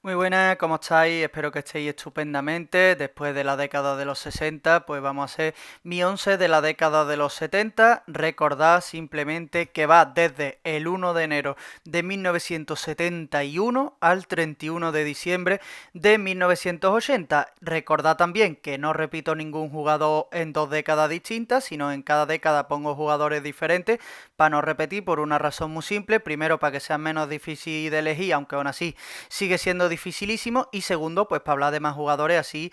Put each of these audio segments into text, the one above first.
Muy buenas, ¿cómo estáis? Espero que estéis estupendamente. Después de la década de los 60, pues vamos a hacer mi 11 de la década de los 70. Recordad simplemente que va desde el 1 de enero de 1971 al 31 de diciembre de 1980. Recordad también que no repito ningún jugador en dos décadas distintas, sino en cada década pongo jugadores diferentes para no repetir por una razón muy simple. Primero, para que sea menos difícil de elegir, aunque aún así sigue siendo dificilísimo. Y segundo, pues para hablar de más jugadores, así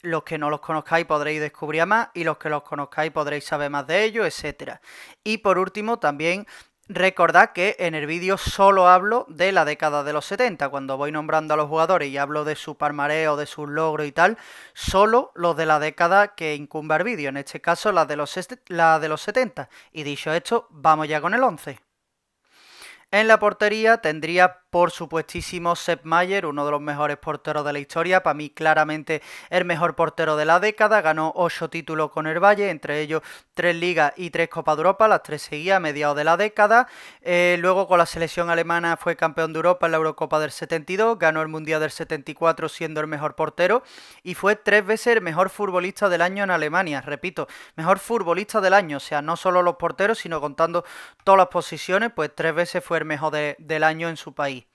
los que no los conozcáis podréis descubrir más y los que los conozcáis podréis saber más de ellos, etcétera. Y por último, también recordad que en el vídeo solo hablo de la década de los 70, cuando voy nombrando a los jugadores y hablo de su palmarés, de sus logros y tal, solo los de la década que incumba el vídeo, en este caso la de los 70. Y dicho esto, vamos ya con el 11. En la portería tendría, por supuestísimo, Sepp Maier, uno de los mejores porteros de la historia. Para mí, claramente, el mejor portero de la década. Ganó 8 títulos con el Valle, entre ellos 3 Ligas y 3 Copas de Europa, las 3 seguidas a mediados de la década. Luego, con la selección alemana, fue campeón de Europa en la Eurocopa del 72. Ganó el Mundial del 74 siendo el mejor portero. Y fue 3 veces el mejor futbolista del año en Alemania. Repito, mejor futbolista del año. O sea, no solo los porteros, sino contando todas las posiciones, pues 3 veces fue el mejor del año en su país.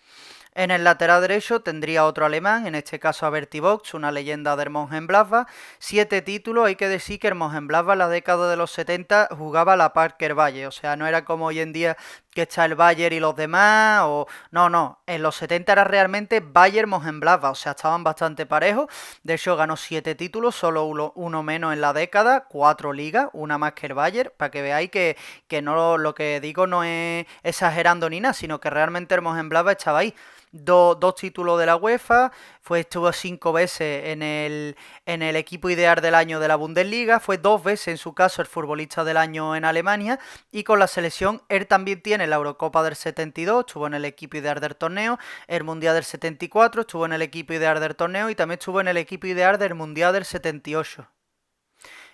En el lateral derecho tendría otro alemán, en este caso a Bertie Vogts, una leyenda del Mönchengladbach. 7 títulos, hay que decir que el Mönchengladbach en la década de los 70 jugaba la Parker Valle, o sea, no era como hoy en día que está el Bayern y los demás, o no, en los 70 era realmente Bayern Mönchengladbach, o sea, estaban bastante parejos. De hecho, ganó 7 títulos, solo uno menos en la década, 4 ligas, una más que el Bayern, para que veáis que no lo que digo no es exagerando ni nada, sino que realmente el Mönchengladbach estaba ahí. Dos títulos de la UEFA, estuvo 5 veces en el equipo ideal del año de la Bundesliga, fue 2 veces en su caso el futbolista del año en Alemania, y con la selección él también tiene la Eurocopa del 72, estuvo en el equipo ideal del torneo, el Mundial del 74, estuvo en el equipo ideal del torneo y también estuvo en el equipo ideal del Mundial del 78.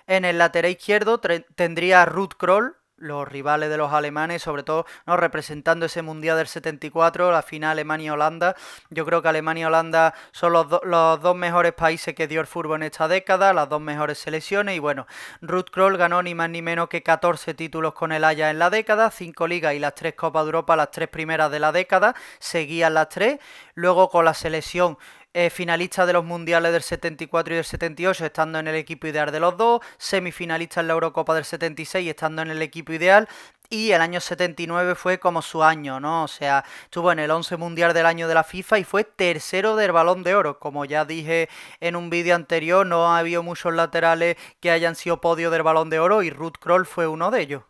En el lateral izquierdo tendría a Ruud Krol, los rivales de los alemanes, sobre todo no representando ese Mundial del 74, la final Alemania-Holanda. Yo creo que Alemania y Holanda son los dos mejores países que dio el fútbol en esta década, las dos mejores selecciones. Y bueno, Ruud Krol ganó ni más ni menos que 14 títulos con el Ajax en la década, 5 ligas y las 3 Copas de Europa, las 3 primeras de la década, seguían las 3. Luego con la selección finalista de los mundiales del 74 y del 78, estando en el equipo ideal de los dos, semifinalista en la Eurocopa del 76, estando en el equipo ideal, y el año 79 fue como su año, ¿no? O sea, estuvo en el 11 mundial del año de la FIFA y fue tercero del Balón de Oro. Como ya dije en un vídeo anterior, no ha habido muchos laterales que hayan sido podio del Balón de Oro y Ruud Krol fue uno de ellos.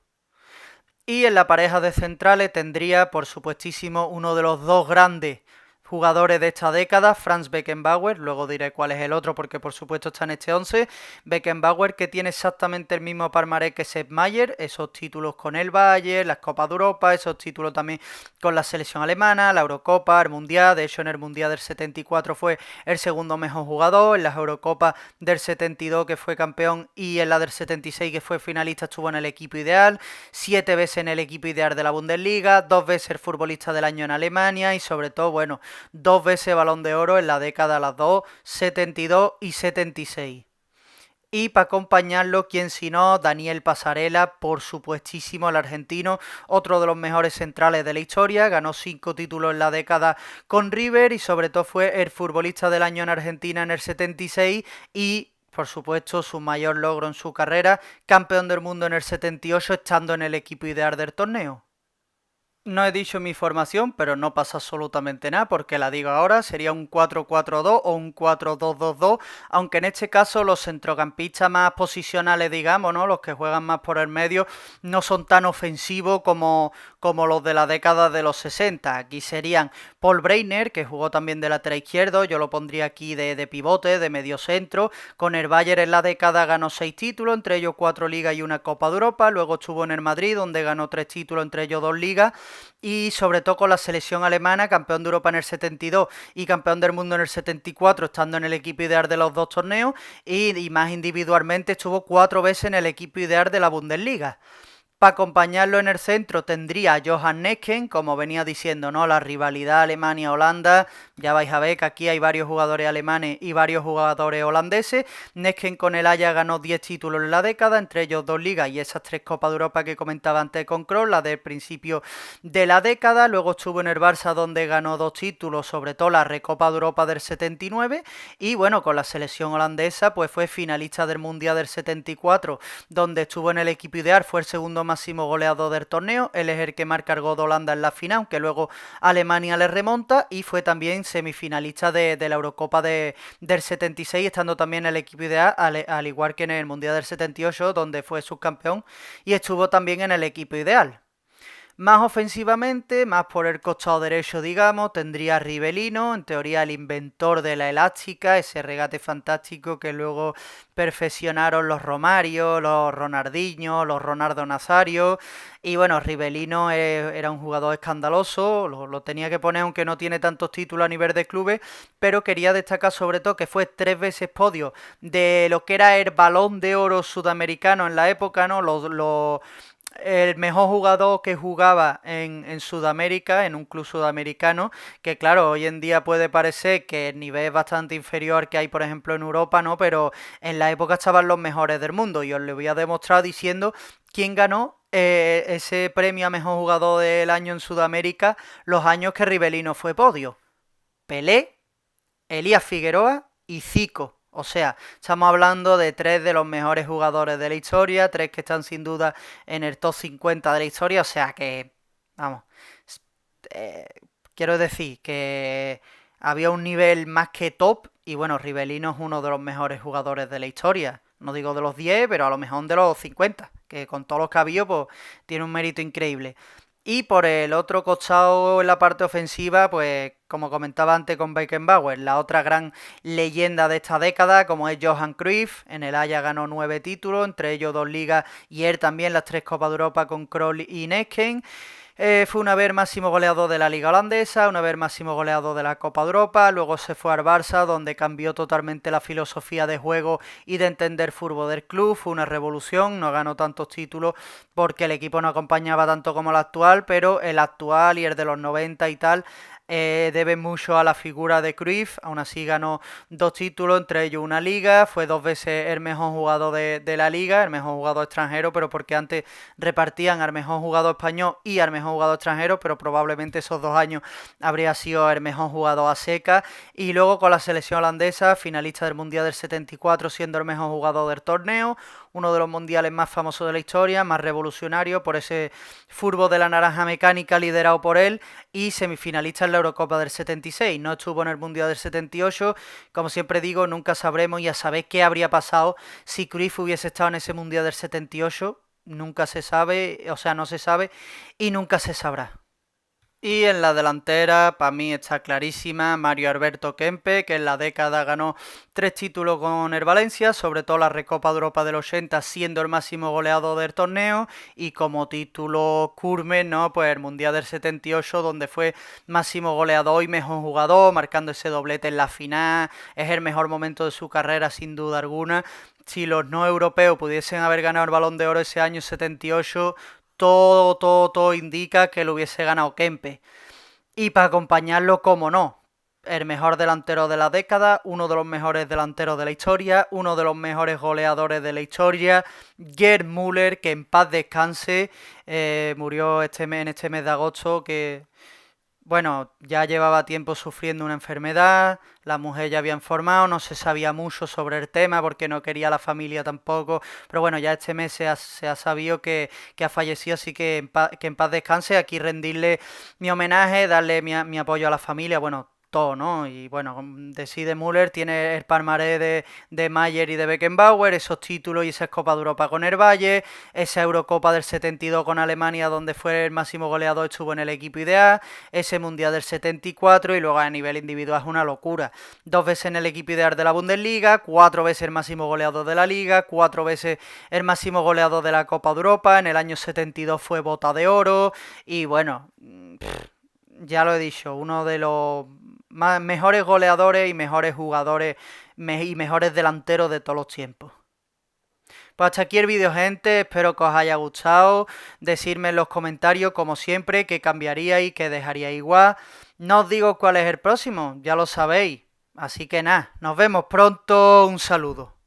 Y en la pareja de centrales tendría, por supuestísimo, uno de los dos grandes jugadores de esta década, Franz Beckenbauer, luego diré cuál es el otro porque por supuesto está en este 11, Beckenbauer, que tiene exactamente el mismo palmarés que Sepp Maier, esos títulos con el Bayern, las Copas de Europa, esos títulos también con la selección alemana, la Eurocopa, el Mundial. De hecho en el Mundial del 74 fue el segundo mejor jugador, en las Eurocopas del 72 que fue campeón y en la del 76 que fue finalista estuvo en el equipo ideal, 7 veces en el equipo ideal de la Bundesliga, 2 veces el futbolista del año en Alemania y sobre todo, bueno, 2 veces Balón de Oro en la década las dos, 72 y 76. Y para acompañarlo, quién si no, Daniel Pasarela, por supuestísimo el argentino, otro de los mejores centrales de la historia, ganó 5 títulos en la década con River y sobre todo fue el futbolista del año en Argentina en el 76 y por supuesto su mayor logro en su carrera, campeón del mundo en el 78 estando en el equipo ideal del torneo. No he dicho mi formación, pero no pasa absolutamente nada porque la digo ahora, sería un 4-4-2 o un 4-2-2-2, aunque en este caso los centrocampistas más posicionales, digamos, ¿no? Los que juegan más por el medio, no son tan ofensivos como los de la década de los 60. Aquí serían Paul Breitner, que jugó también de lateral izquierdo, yo lo pondría aquí de pivote, de medio centro. Con el Bayern en la década ganó 6 títulos, entre ellos 4 ligas y una Copa de Europa, luego estuvo en el Madrid, donde ganó 3 títulos, entre ellos 2 ligas, y sobre todo con la selección alemana, campeón de Europa en el 72 y campeón del mundo en el 74, estando en el equipo ideal de los dos torneos, y más individualmente estuvo 4 veces en el equipo ideal de la Bundesliga. Para acompañarlo en el centro tendría a Johan Nesken, como venía diciendo, ¿no? La rivalidad Alemania-Holanda. Ya vais a ver que aquí hay varios jugadores alemanes y varios jugadores holandeses. Nesken con el Ajax ganó 10 títulos en la década, entre ellos 2 ligas y esas 3 Copas de Europa que comentaba antes con Kroos, la del principio de la década. Luego estuvo en el Barça donde ganó 2 títulos, sobre todo la Recopa de Europa del 79. Y bueno, con la selección holandesa pues fue finalista del Mundial del 74, donde estuvo en el equipo ideal, fue el segundo máximo goleador del torneo. Él es el que marca el gol de Holanda en la final, aunque luego Alemania le remonta, y fue también semifinalista de la Eurocopa del 76, estando también en el equipo ideal, al igual que en el Mundial del 78, donde fue subcampeón, y estuvo también en el equipo ideal. Más ofensivamente, más por el costado derecho, digamos, tendría a Rivellino, en teoría el inventor de la elástica, ese regate fantástico que luego perfeccionaron los Romario, los Ronaldinho, los Ronaldo Nazario. Y bueno, Rivellino era un jugador escandaloso, lo tenía que poner aunque no tiene tantos títulos a nivel de clubes, pero quería destacar sobre todo que fue 3 veces podio de lo que era el Balón de Oro sudamericano en la época, ¿no? El mejor jugador que jugaba en Sudamérica, en un club sudamericano, que claro, hoy en día puede parecer que el nivel es bastante inferior al que hay, por ejemplo, en Europa, ¿no? Pero en la época estaban los mejores del mundo, y os lo voy a demostrar diciendo quién ganó ese premio a mejor jugador del año en Sudamérica los años que Rivellino fue podio. Pelé, Elías Figueroa y Zico. O sea, estamos hablando de 3 de los mejores jugadores de la historia, 3 que están sin duda en el top 50 de la historia. O sea que, vamos, eh, quiero decir que había un nivel más que top. Y bueno, Rivellino es uno de los mejores jugadores de la historia. No digo de los 10, pero a lo mejor de los 50, que con todos los que ha habido, pues tiene un mérito increíble. Y por el otro costado, en la parte ofensiva, pues como comentaba antes con Beckenbauer, la otra gran leyenda de esta década, como es Johan Cruyff. En el Ajax ganó 9 títulos, entre ellos 2 ligas, y él también las 3 Copas de Europa con Kroos y Nesken. Fue una vez máximo goleador de la Liga Holandesa, una vez máximo goleador de la Copa de Europa, luego se fue al Barça, donde cambió totalmente la filosofía de juego y de entender fútbol del club. Fue una revolución, no ganó tantos títulos porque el equipo no acompañaba tanto como el actual, pero el actual y el de los 90 y tal debe mucho a la figura de Cruyff. Aún así ganó 2 títulos, entre ellos una liga, fue 2 veces el mejor jugador de la liga, el mejor jugador extranjero, pero porque antes repartían al mejor jugador español y al mejor jugador extranjero, pero probablemente esos 2 años habría sido el mejor jugador a seca. Y luego con la selección holandesa, finalista del Mundial del 74, siendo el mejor jugador del torneo, uno de los mundiales más famosos de la historia, más revolucionario por ese fútbol de la naranja mecánica liderado por él, y semifinalista en la Eurocopa del 76. No estuvo en el Mundial del 78, como siempre digo, nunca sabremos, y a saber qué habría pasado si Cruyff hubiese estado en ese Mundial del 78. Nunca se sabe, o sea, no se sabe y nunca se sabrá. Y en la delantera, para mí está clarísima, Mario Alberto Kempe, que en la década ganó 3 títulos con el Valencia, sobre todo la Recopa de Europa del 80, siendo el máximo goleador del torneo, y como título Culmen, ¿no? Pues el Mundial del 78, donde fue máximo goleador y mejor jugador, marcando ese doblete en la final. Es el mejor momento de su carrera, sin duda alguna. Si los no europeos pudiesen haber ganado el Balón de Oro ese año 78, todo indica que lo hubiese ganado Kempe. Y para acompañarlo, como no, el mejor delantero de la década, uno de los mejores delanteros de la historia, uno de los mejores goleadores de la historia, Gerd Müller, que en paz descanse, murió en este mes de agosto, que bueno, ya llevaba tiempo sufriendo una enfermedad, la mujer ya había informado, no se sabía mucho sobre el tema porque no quería la familia tampoco, pero bueno, ya este mes se ha sabido que ha fallecido, así que en paz descanse. Aquí rendirle mi homenaje, darle mi apoyo a la familia, bueno, todo, ¿no? Y bueno, de Side Müller tiene el palmarés de Mayer y de Beckenbauer, esos títulos y esas Copas de Europa con el Valle, esa Eurocopa del 72 con Alemania, donde fue el máximo goleador, estuvo en el equipo ideal, ese Mundial del 74, y luego a nivel individual es una locura. 2 veces en el equipo ideal de la Bundesliga, 4 veces el máximo goleador de la Liga, 4 veces el máximo goleador de la Copa de Europa, en el año 72 fue Bota de Oro, y bueno, ya lo he dicho, uno de los mejores goleadores y mejores jugadores y mejores delanteros de todos los tiempos. Pues hasta aquí el vídeo, gente, espero que os haya gustado, decirme en los comentarios, como siempre, qué cambiaría y qué dejaría igual. No os digo cuál es el próximo, ya lo sabéis, así que nada, nos vemos pronto, un saludo.